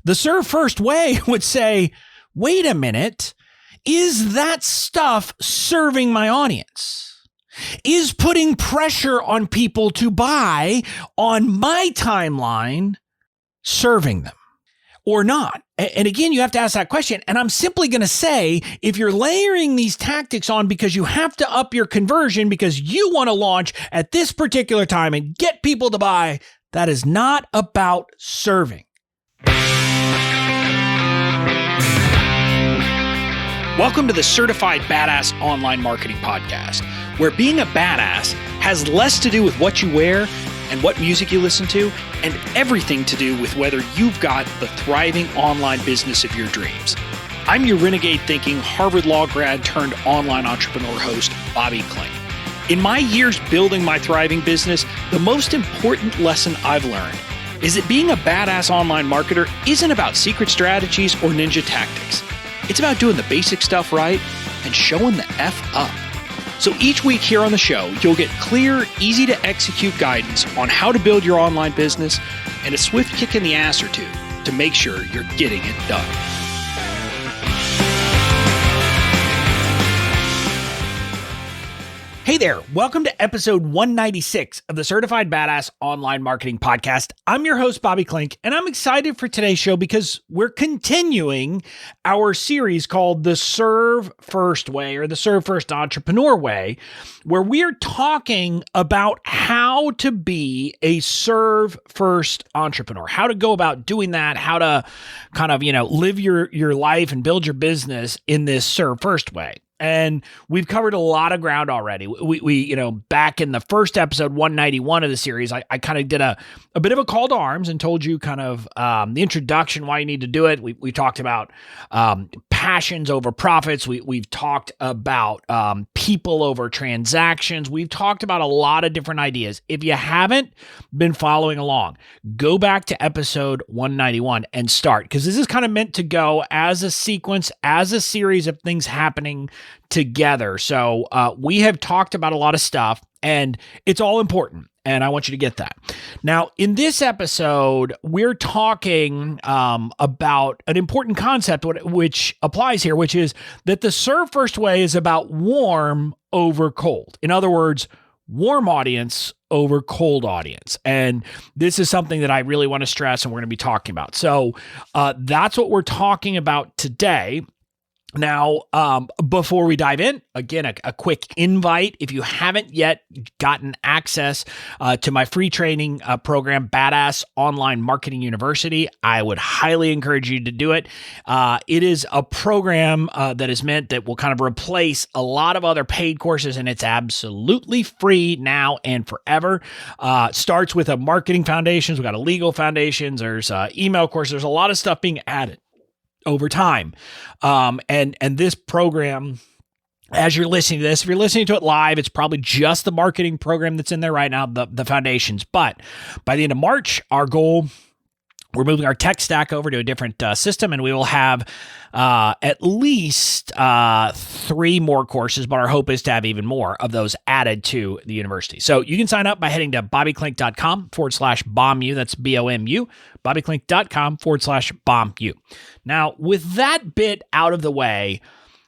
The serve first way would say, wait a minute, is that stuff serving my audience? Is putting pressure on people to buy on my timeline serving them or not? And again, you have to ask that question. And I'm simply going to say, if you're layering these tactics on because you have to up your conversion because you want to launch at this particular time and get people to buy, that is not about serving. Welcome to the Certified Badass Online Marketing Podcast, where being a badass has less to do with what you wear and what music you listen to, and everything to do with whether you've got the thriving online business of your dreams. I'm your renegade thinking Harvard Law grad turned online entrepreneur host, Bobby Klink. In my years building my thriving business, the most important lesson I've learned is that being a badass online marketer isn't about secret strategies or ninja tactics. It's about doing the basic stuff right and showing the F up. So each week here on the show, you'll get clear, easy to execute guidance on how to build your online business and a swift kick in the ass or two to make sure you're getting it done. Hey there, welcome to episode 196 of the Certified Badass Online Marketing Podcast. I'm your host, Bobby Klink, and I'm excited for today's show because we're continuing our series called The Serve First Way, or the Serve First Entrepreneur Way, where we're talking about how to be a serve first entrepreneur, how to go about doing that, how to kind of, live your life and build your business in this serve first way. And we've covered a lot of ground already. We back in the first episode, 191 of the series, I kind of did a bit of a call to arms and told you kind of the introduction, why you need to do it. We talked about passions over profits. We've talked about people over transactions. We've talked about a lot of different ideas. If you haven't been following along, go back to episode 191 and start, because this is kind of meant to go as a sequence, as a series of things happening together. So we have talked about a lot of stuff, and it's all important, and I want you to get that. Now, in this episode, we're talking about an important concept which applies here, which is that the serve first way is about warm over cold. In other words, warm audience over cold audience. And this is something that I really want to stress and we're going to be talking about. So that's what we're talking about today. Now, before we dive in, again, a quick invite. If you haven't yet gotten access to my free training program, Badass Online Marketing University, I would highly encourage you to do it. It is a program that is meant that will kind of replace a lot of other paid courses, and it's absolutely free now and forever. It starts with a marketing foundations. We've got a legal foundations. There's email course. There's a lot of stuff being added over time. And this program, as you're listening to this, if you're listening to it live, it's probably just the marketing program that's in there right now, the foundations. But by the end of March, our goal, we're moving our tech stack over to a different system, and we will have at least 3 more courses, but our hope is to have even more of those added to the university. So you can sign up by heading to bobbyklink.com/BOMU. That's BOMU, bobbyklink.com/BOMU. Now, with that bit out of the way,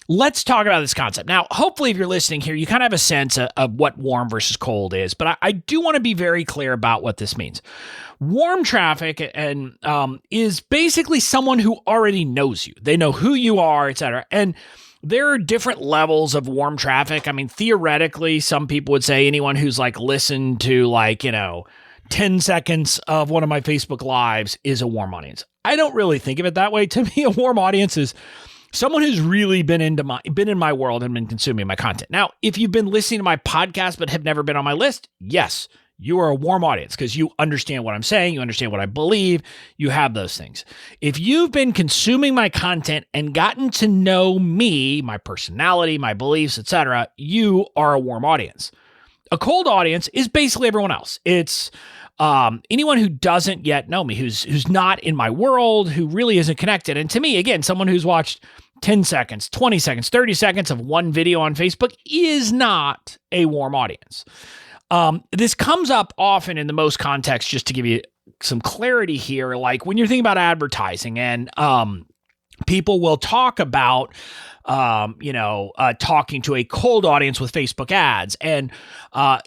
let's talk about this concept. Now, hopefully, if you're listening here, you kind of have a sense of what warm versus cold is, but I do want to be very clear about what this means. Warm traffic and is basically someone who already knows you. They know who you are, et cetera. And there are different levels of warm traffic. I mean, theoretically, some people would say anyone who's listened to 10 seconds of one of my Facebook Lives is a warm audience. I don't really think of it that way. To me, a warm audience is someone who's really been in my world and been consuming my content. Now, if you've been listening to my podcast but have never been on my list, yes, you are a warm audience because you understand what I'm saying, you understand what I believe, you have those things. If you've been consuming my content and gotten to know me, my personality, my beliefs, etc., you are a warm audience. A cold audience is basically everyone else. It's anyone who doesn't yet know me, who's not in my world, who really isn't connected. And to me, again, someone who's watched 10 seconds, 20 seconds, 30 seconds of one video on Facebook is not a warm audience. This comes up often in the most contexts, just to give you some clarity here. Like when you're thinking about advertising and people will talk about talking to a cold audience with Facebook ads. And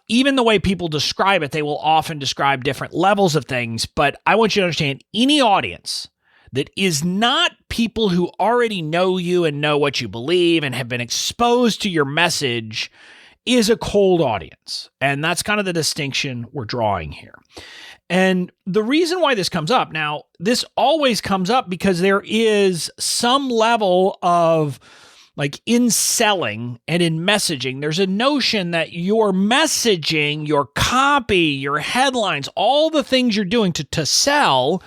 even the way people describe it, they will often describe different levels of things. But I want you to understand any audience that is not people who already know you and know what you believe and have been exposed to your message is a cold audience. And that's kind of the distinction we're drawing here. And the reason why this comes up, now, this always comes up because there is some level of, like in selling and in messaging, there's a notion that your messaging, your copy, your headlines, all the things you're doing to sell,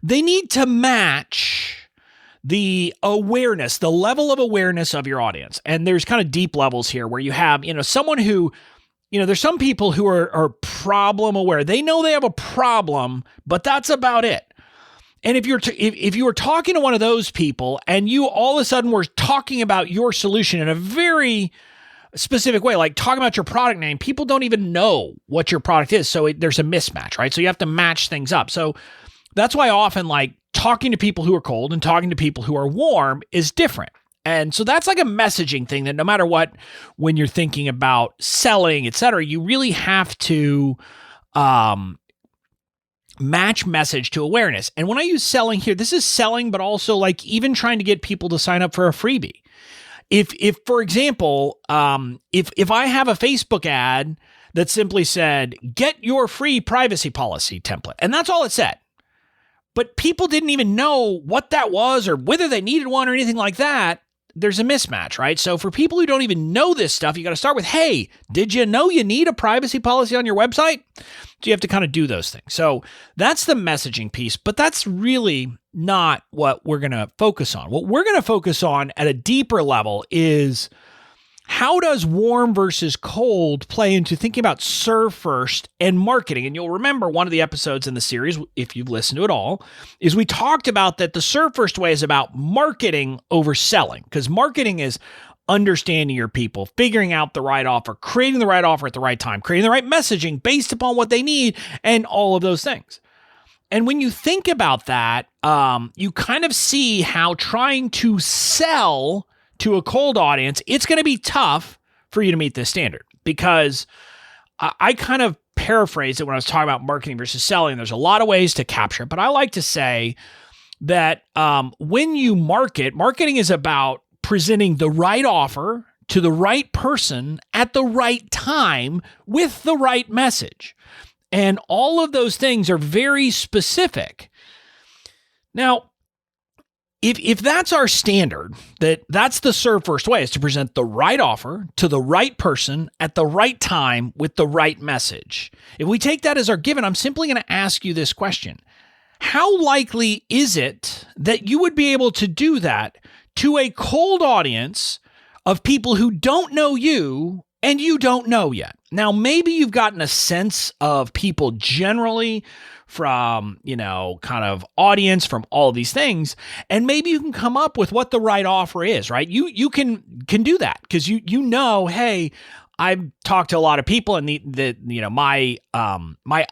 they need to match the awareness, the level of awareness of your audience. And there's kind of deep levels here where you have, someone who, there's some people who are problem aware. They know they have a problem, but that's about it. And if you were talking to one of those people and you all of a sudden were talking about your solution in a very specific way, like talking about your product name, people don't even know what your product is. So there's a mismatch, right? So you have to match things up. So that's why often like talking to people who are cold and talking to people who are warm is different. And so that's like a messaging thing that no matter what, when you're thinking about selling, et cetera, you really have to match message to awareness. And when I use selling here, this is selling, but also like even trying to get people to sign up for a freebie. If for example, if I have a Facebook ad that simply said, get your free privacy policy template, and that's all it said, but people didn't even know what that was or whether they needed one or anything like that, there's a mismatch, right? So for people who don't even know this stuff, you got to start with, hey, did you know you need a privacy policy on your website? So you have to kind of do those things. So that's the messaging piece, but that's really not what we're going to focus on. What we're going to focus on at a deeper level is how does warm versus cold play into thinking about serve first and marketing? And you'll remember one of the episodes in the series, if you've listened to it all, is we talked about that the serve first way is about marketing over selling, because marketing is understanding your people, figuring out the right offer, creating the right offer at the right time, creating the right messaging based upon what they need, and all of those things. And when you think about that, you kind of see how trying to sell to a cold audience, it's going to be tough for you to meet this standard, because I kind of paraphrased it when I was talking about marketing versus selling. There's a lot of ways to capture it, but I like to say that when you marketing is about presenting the right offer to the right person at the right time with the right message. And all of those things are very specific. Now, if that's our standard, that's the serve first way, is to present the right offer to the right person at the right time with the right message. If we take that as our given, I'm simply going to ask you this question. How likely is it that you would be able to do that to a cold audience of people who don't know you and you don't know yet? Now, maybe you've gotten a sense of people generally from, kind of audience, from all of these things, and maybe you can come up with what the right offer is, right? You can do that because you know, hey, I've talked to a lot of people, and my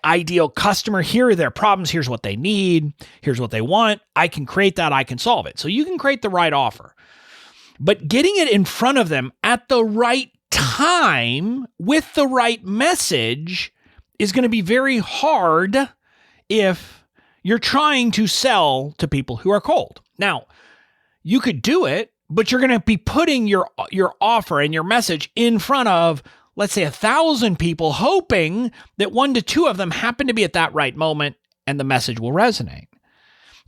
ideal customer, here are their problems, here's what they need, here's what they want. I can create that, I can solve it. So you can create the right offer, but getting it in front of them at the right time with the right message is going to be very hard if you're trying to sell to people who are cold. Now, you could do it, but you're going to be putting your offer and your message in front of, let's say, 1,000 people, hoping that 1 to 2 of them happen to be at that right moment and the message will resonate.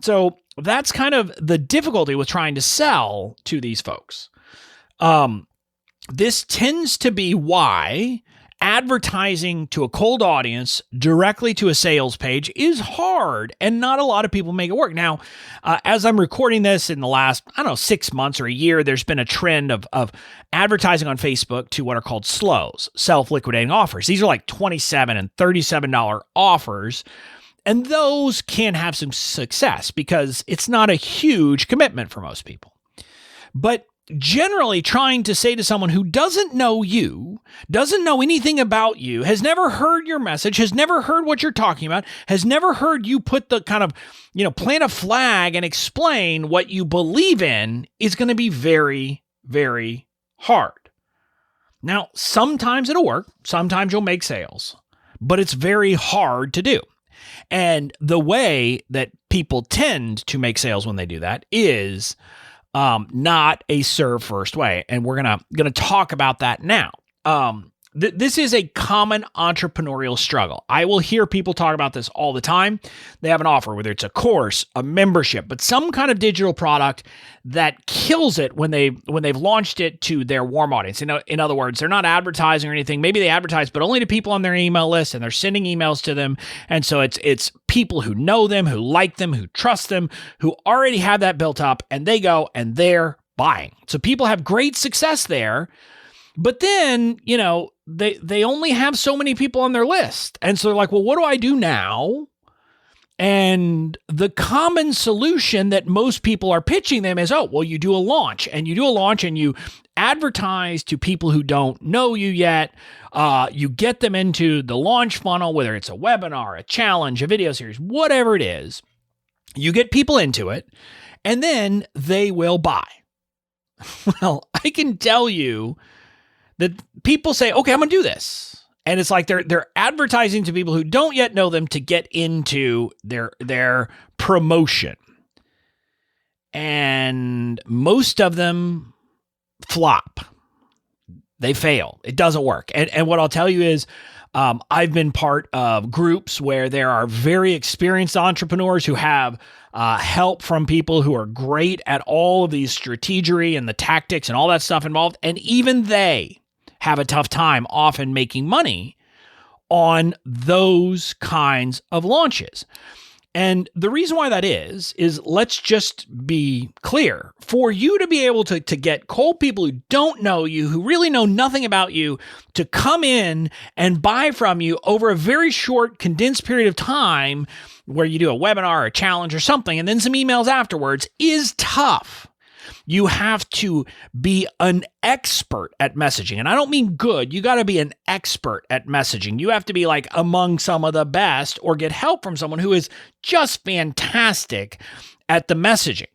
So that's kind of the difficulty with trying to sell to these folks. This tends to be why advertising to a cold audience directly to a sales page is hard, and not a lot of people make it work. Now, as I'm recording this in the last, 6 months or a year, there's been a trend of advertising on Facebook to what are called SLOs, self-liquidating offers. These are like $27 and $37 offers, and those can have some success because it's not a huge commitment for most people. But generally trying to say to someone who doesn't know you, doesn't know anything about you, has never heard your message, has never heard what you're talking about, has never heard you put the kind of, plant a flag and explain what you believe in, is going to be very, very hard. Now, sometimes it'll work. Sometimes you'll make sales, but it's very hard to do. And the way that people tend to make sales when they do that is not a serve first way. And we're gonna talk about that now. This is a common entrepreneurial struggle. I will hear people talk about this all the time. They have an offer, whether it's a course, a membership, but some kind of digital product that kills it when they've launched it to their warm audience. In other words, they're not advertising or anything. Maybe they advertise, but only to people on their email list, and they're sending emails to them. And so it's people who know them, who like them, who trust them, who already have that built up, and they go and they're buying. So people have great success there. But then, they only have so many people on their list. And so they're like, well, what do I do now? And the common solution that most people are pitching them is, you do a launch. And you do a launch and you advertise to people who don't know you yet. You get them into the launch funnel, whether it's a webinar, a challenge, a video series, whatever it is. You get people into it, and then they will buy. Well, I can tell you that people say, okay, I'm going to do this. And it's like they're advertising to people who don't yet know them to get into their promotion. And most of them flop. They fail. It doesn't work. And what I'll tell you is, I've been part of groups where there are very experienced entrepreneurs who have help from people who are great at all of these strategery and the tactics and all that stuff involved. And even they have a tough time often making money on those kinds of launches. And the reason why that is let's just be clear. For you to be able to get cold people who don't know you, who really know nothing about you, to come in and buy from you over a very short, condensed period of time, where you do a webinar or a challenge or something, and then some emails afterwards, is tough. You have to be an expert at messaging. And I don't mean good. You got to be an expert at messaging. You have to be like among some of the best, or get help from someone who is just fantastic at the messaging.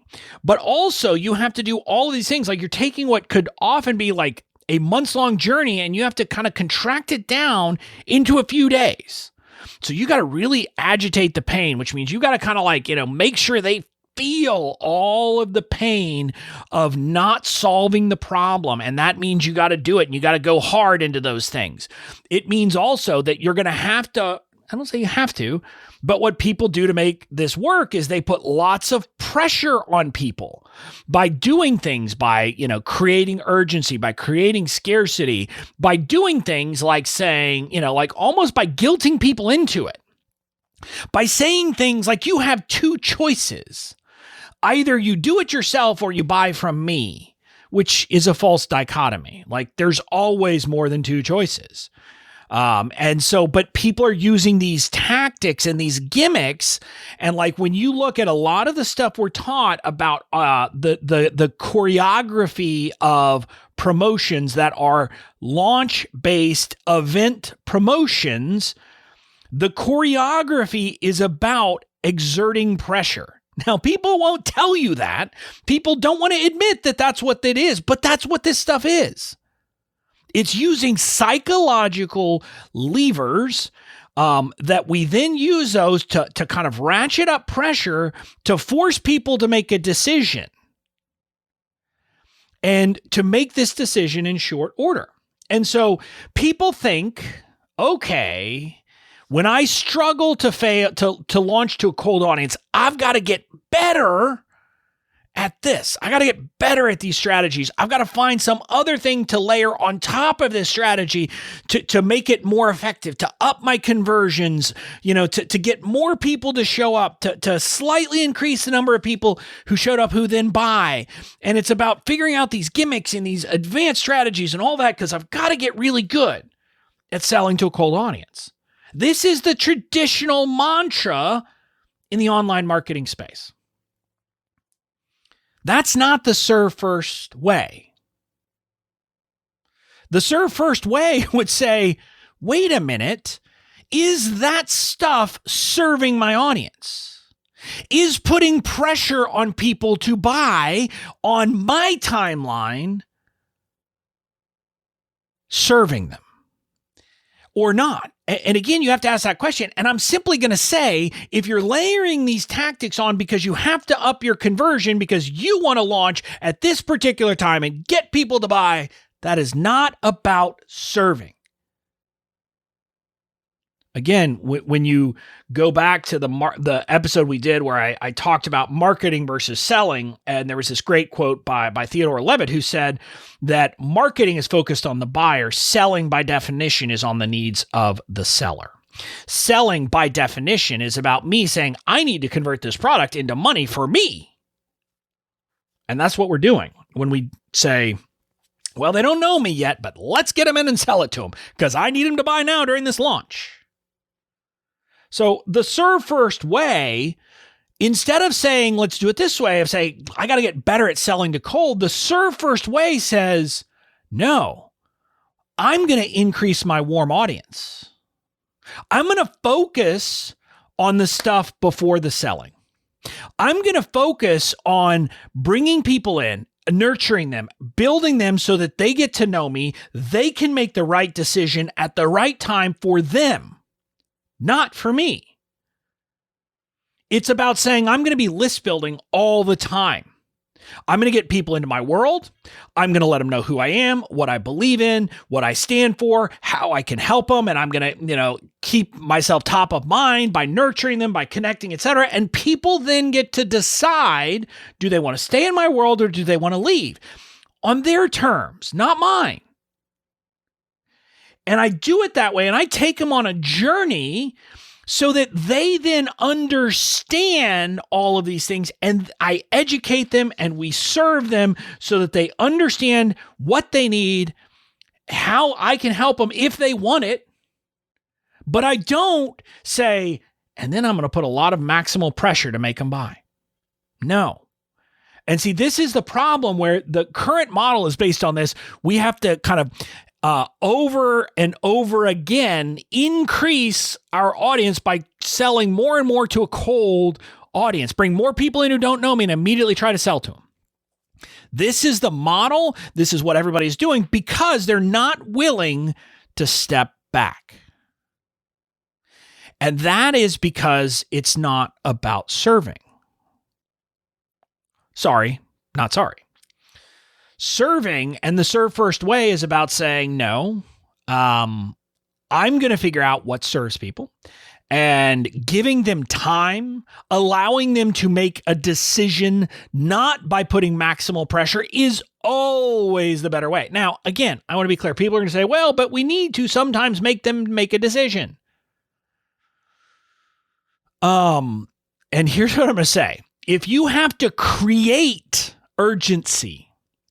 But also you have to do all of these things. Like, you're taking what could often be like a months-long journey, and you have to kind of contract it down into a few days. So you got to really agitate the pain, which means you got to kind of like, make sure they feel all of the pain of not solving the problem. And that means you got to do it, and you got to go hard into those things. It means also that you're going to have to, I don't say you have to, but what people do to make this work is they put lots of pressure on people by doing things, by, creating urgency, by creating scarcity, by doing things like saying, like almost by guilting people into it, by saying things like, you have two choices. Either you do it yourself or you buy from me, which is a false dichotomy. Like, there's always more than two choices. But people are using these tactics and these gimmicks. And like, when you look at a lot of the stuff we're taught about the choreography of promotions that are launch-based event promotions, the choreography is about exerting pressure. Now, people won't tell you that. People don't want to admit that that's what it is, but that's what this stuff is. It's using psychological levers that we then use those to kind of ratchet up pressure to force people to make a decision, and to make this decision in short order. And so people think, okay, when I struggle to launch to a cold audience, I've got to get better at this. I got to get better at these strategies. I've got to find some other thing to layer on top of this strategy to make it more effective, to up my conversions, to get more people to show up, to slightly increase the number of people who showed up who then buy. And it's about figuring out these gimmicks and these advanced strategies and all that, because I've got to get really good at selling to a cold audience. This is the traditional mantra in the online marketing space. That's not the serve first way. The serve first way would say, wait a minute, is that stuff serving my audience? Is putting pressure on people to buy on my timeline serving them or not? And again, you have to ask that question. And I'm simply going to say, if you're layering these tactics on because you have to up your conversion because you want to launch at this particular time and get people to buy, that is not about serving. Again, when you go back to the episode we did where I talked about marketing versus selling, and there was this great quote by Theodore Levitt who said that marketing is focused on the buyer. Selling, by definition, is on the needs of the seller. Selling, by definition, is about me saying, I need to convert this product into money for me. And that's what we're doing when we say, well, they don't know me yet, but let's get them in and sell it to them because I need them to buy now during this launch. So the serve first way, instead of saying, let's do it this way, of saying, I got to get better at selling to cold, the serve first way says, no, I'm going to increase my warm audience. I'm going to focus on the stuff before the selling. I'm going to focus on bringing people in, nurturing them, building them so that they get to know me, they can make the right decision at the right time for them. Not for me. It's about saying, I'm going to be list building all the time. I'm going to get people into my world. I'm going to let them know who I am, what I believe in, what I stand for, how I can help them. And I'm going to, keep myself top of mind by nurturing them, by connecting, etc. And people then get to decide, do they want to stay in my world or do they want to leave? On their terms, not mine. And I do it that way, and I take them on a journey so that they then understand all of these things, and I educate them and we serve them so that they understand what they need, how I can help them if they want it. But I don't say, and then I'm going to put a lot of maximal pressure to make them buy. No. And see, this is the problem where the current model is based on this. We have to kind of over and over again increase our audience by selling more and more to a cold audience, bring more people in who don't know me and immediately try to sell to them. This is the model. This is what everybody's doing because they're not willing to step back. And that is because it's not about serving. Sorry, not sorry. Serving and the serve first way is about saying, no, I'm going to figure out what serves people and giving them time, allowing them to make a decision, not by putting maximal pressure, is always the better way. Now, again, I want to be clear. People are going to say, well, but we need to sometimes make them make a decision. And here's what I'm going to say. If you have to create urgency,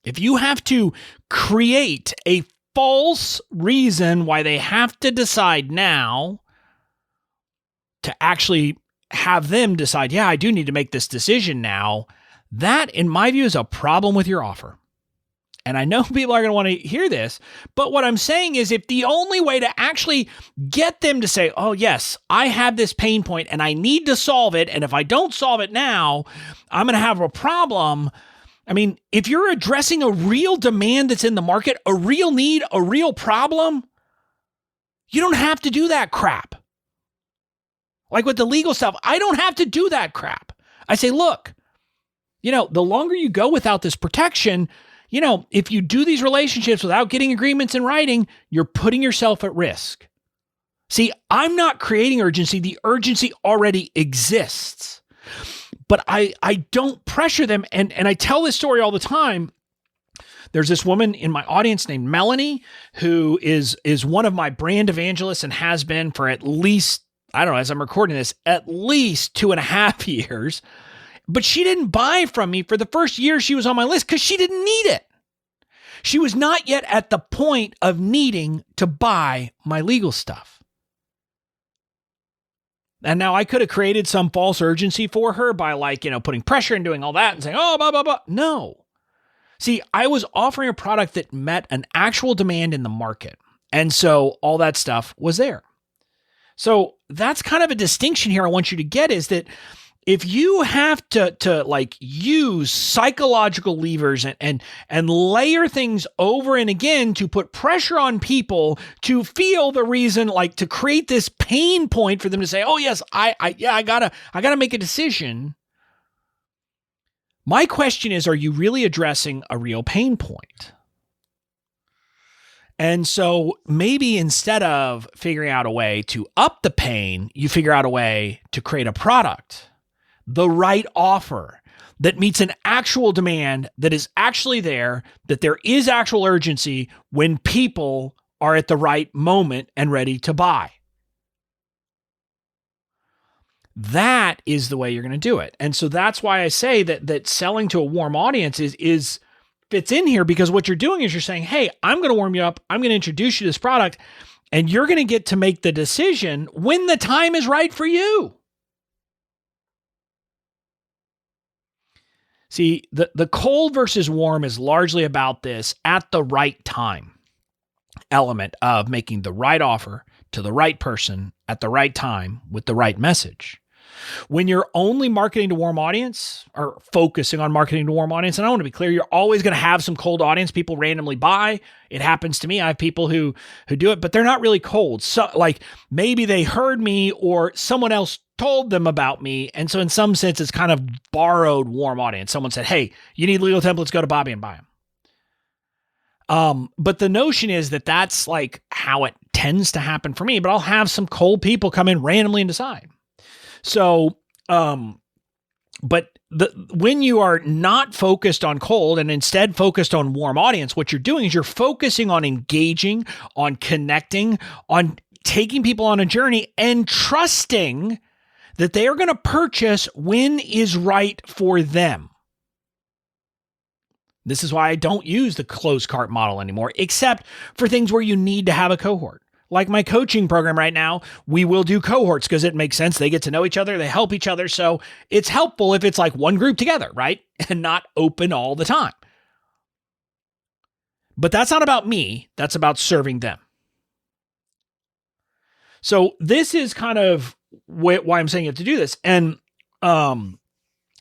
if you have to create a false reason why they have to decide now to actually have them decide, yeah, I do need to make this decision now, that, in my view, is a problem with your offer. And I know people are going to want to hear this, but what I'm saying is if the only way to actually get them to say, oh, yes, I have this pain point and I need to solve it, and if I don't solve it now, I'm going to have a problem. I mean, if you're addressing a real demand that's in the market, a real need, a real problem, you don't have to do that crap. Like with the legal stuff, I don't have to do that crap. I say, look, the longer you go without this protection, if you do these relationships without getting agreements in writing, you're putting yourself at risk. See, I'm not creating urgency. The urgency already exists. But I don't pressure them. And I tell this story all the time. There's this woman in my audience named Melanie, who is one of my brand evangelists and has been for at least, I don't know, as I'm recording this, at least 2.5 years. But she didn't buy from me for the first year she was on my list because she didn't need it. She was not yet at the point of needing to buy my legal stuff. And now I could have created some false urgency for her by putting pressure and doing all that and saying, oh, blah, blah, blah. No. See, I was offering a product that met an actual demand in the market. And so all that stuff was there. So that's kind of a distinction here I want you to get, is that if you have to use psychological levers and layer things over and again to put pressure on people to feel the reason, to create this pain point for them to say, oh yes, I gotta make a decision. My question is, are you really addressing a real pain point? And so maybe instead of figuring out a way to up the pain, you figure out a way to create a product, the right offer that meets an actual demand that is actually there, that there is actual urgency when people are at the right moment and ready to buy. That is the way you're going to do it. And so that's why I say that selling to a warm audience is fits in here, because what you're doing is you're saying, hey, I'm going to warm you up. I'm going to introduce you to this product, and you're going to get to make the decision when the time is right for you. See, the cold versus warm is largely about this at the right time element of making the right offer to the right person at the right time with the right message. When you're only marketing to warm audience, or focusing on marketing to warm audience, and I want to be clear, you're always going to have some cold audience. People randomly buy. It happens to me. I have people who do it, but they're not really cold. So maybe they heard me or someone else told them about me. And so in some sense, it's kind of borrowed warm audience. Someone said, hey, you need legal templates, go to Bobby and buy them. But the notion is that that's how it tends to happen for me, but I'll have some cold people come in randomly and decide. So, but when you are not focused on cold and instead focused on warm audience, what you're doing is you're focusing on engaging, on connecting, on taking people on a journey and trusting that they are going to purchase when is right for them. This is why I don't use the closed cart model anymore, except for things where you need to have a cohort. Like my coaching program right now, we will do cohorts because it makes sense. They get to know each other. They help each other. So it's helpful if it's one group together, right? And not open all the time. But that's not about me. That's about serving them. So this is kind of why I'm saying you have to do this. And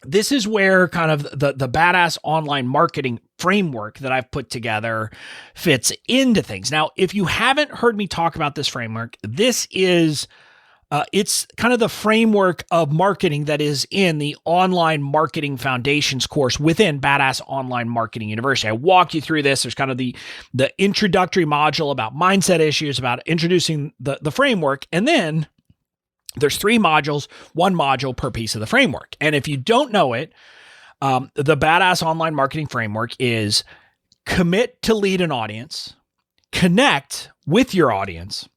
this is where kind of the badass online marketing framework that I've put together fits into things. Now, if you haven't heard me talk about this framework, this is it's kind of the framework of marketing that is in the Online Marketing Foundations course within Badass Online Marketing University. I walk you through this. There's kind of the introductory module about mindset issues, about introducing the framework, and then there's 3 modules, 1 module per piece of the framework. And if you don't know it, the Badass Online Marketing Framework is commit to lead an audience, connect with your audience,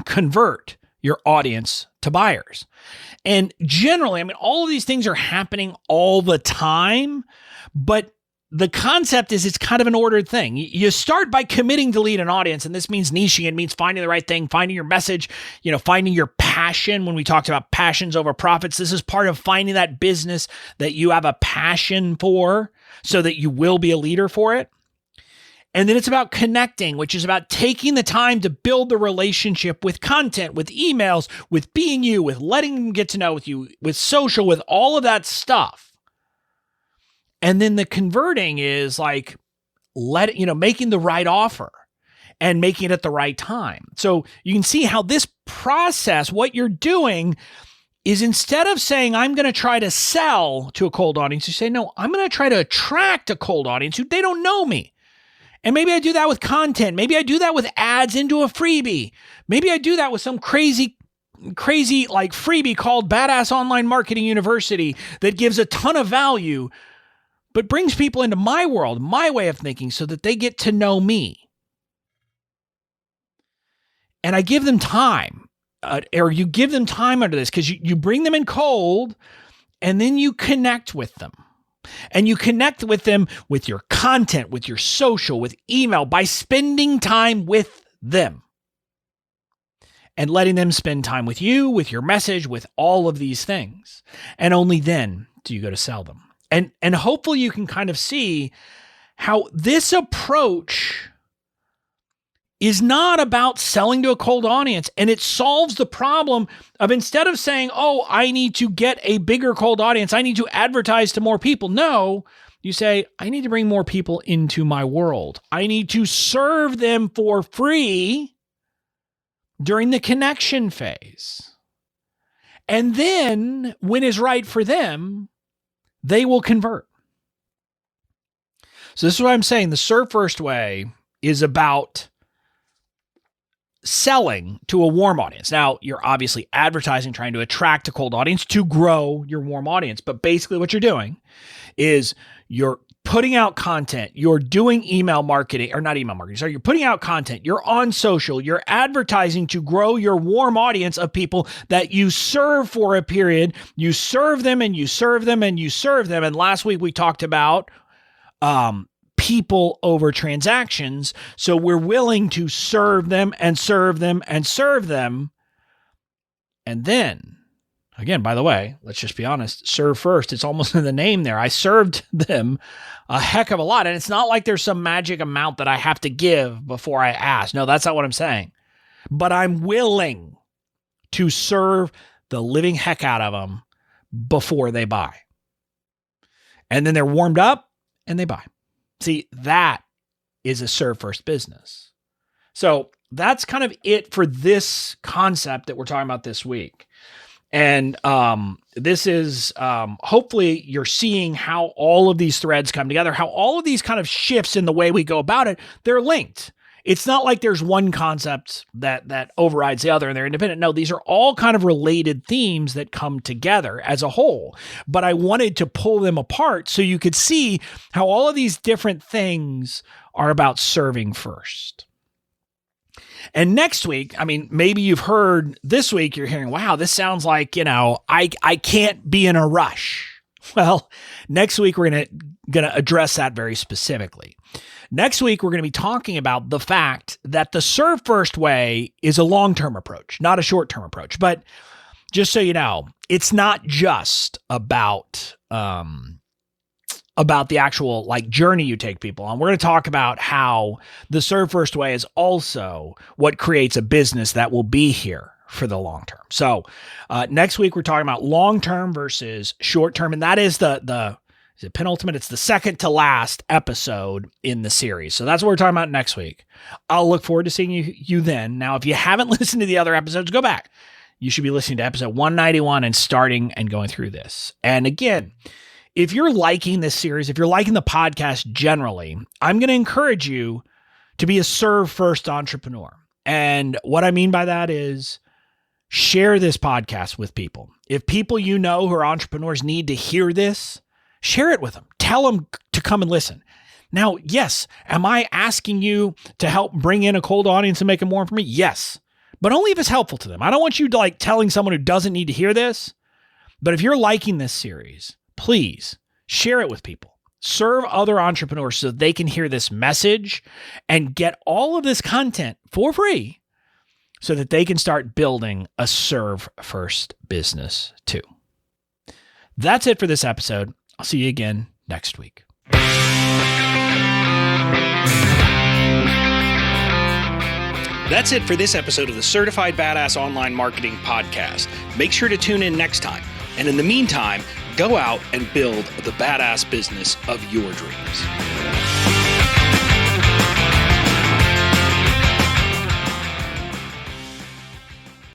convert your audience to buyers. And generally, all of these things are happening all the time, but the concept is it's kind of an ordered thing. You start by committing to lead an audience, and this means niching. It means finding the right thing, finding your message, finding your passion. When we talked about passions over profits, this is part of finding that business that you have a passion for so that you will be a leader for it. And then it's about connecting, which is about taking the time to build the relationship with content, with emails, with being you, with letting them get to know with you, with social, with all of that stuff. And then the converting is making the right offer and making it at the right time. So you can see how this process, what you're doing is, instead of saying, I'm going to try to sell to a cold audience, you say, no, I'm going to try to attract a cold audience who they don't know me. And maybe I do that with content. Maybe I do that with ads into a freebie. Maybe I do that with some crazy freebie called Badass Online Marketing University that gives a ton of value, but brings people into my world, my way of thinking, so that they get to know me. And I give them time, or you give them time under this, because you bring them in cold, and then you connect with them. And you connect with them with your content, with your social, with email, by spending time with them. and letting them spend time with you, with your message, with all of these things. And only then do you go to sell them. And hopefully you can kind of see how this approach is not about selling to a cold audience, and it solves the problem of, instead of saying, oh, I need to get a bigger cold audience, I need to advertise to more people. No, you say, I need to bring more people into my world. I need to serve them for free during the connection phase. And then when it's right for them, they will convert. So this is what I'm saying. The serve first way is about selling to a warm audience. Now, you're obviously advertising, trying to attract a cold audience to grow your warm audience. But basically what you're doing is you're putting out content, you're doing email marketing, or not email marketing, sorry, you're putting out content, you're on social, you're advertising to grow your warm audience of people that you serve for a period. You serve them and you serve them and you serve them. And last week we talked about people over transactions. So we're willing to serve them and serve them and serve them. And then, again, by the way, let's just be honest, serve first. It's almost in the name there. I served them a heck of a lot. And it's not like there's some magic amount that I have to give before I ask. No, that's not what I'm saying. But I'm willing to serve the living heck out of them before they buy. And then they're warmed up and they buy. See, that is a serve first business. So that's kind of it for this concept that we're talking about this week. And this is hopefully you're seeing how all of these threads come together, how all of these kind of shifts in the way we go about it, they're linked. It's not like there's one concept that overrides the other and they're independent. No, these are all kind of related themes that come together as a whole. But I wanted to pull them apart so you could see how all of these different things are about serving first. And next week, I mean, maybe you've heard this week, you're hearing, wow, this sounds like, I can't be in a rush. Well, next week, we're going to address that very specifically. Next week, we're going to be talking about the fact that the serve first way is a long-term approach, not a short-term approach. But just so you know, it's not just about the actual journey you take people on. We're going to talk about how the serve first way is also what creates a business that will be here for the long term. So next week, we're talking about long-term versus short-term. And that is is it penultimate? It's the second to last episode in the series. So that's what we're talking about next week. I'll look forward to seeing you then. Now, if you haven't listened to the other episodes, go back. You should be listening to episode 191 and starting and going through this. And again, if you're liking this series, if you're liking the podcast generally, I'm going to encourage you to be a serve first entrepreneur. And what I mean by that is share this podcast with people. If people you know who are entrepreneurs need to hear this, share it with them. Tell them to come and listen. Now, yes, am I asking you to help bring in a cold audience and make it more for me? Yes, but only if it's helpful to them. I don't want you to telling someone who doesn't need to hear this. But if you're liking this series, please share it with people. Serve other entrepreneurs so they can hear this message and get all of this content for free so that they can start building a serve first business too. That's it for this episode. I'll see you again next week. That's it for this episode of the Certified Badass Online Marketing Podcast. Make sure to tune in next time. And in the meantime, go out and build the badass business of your dreams.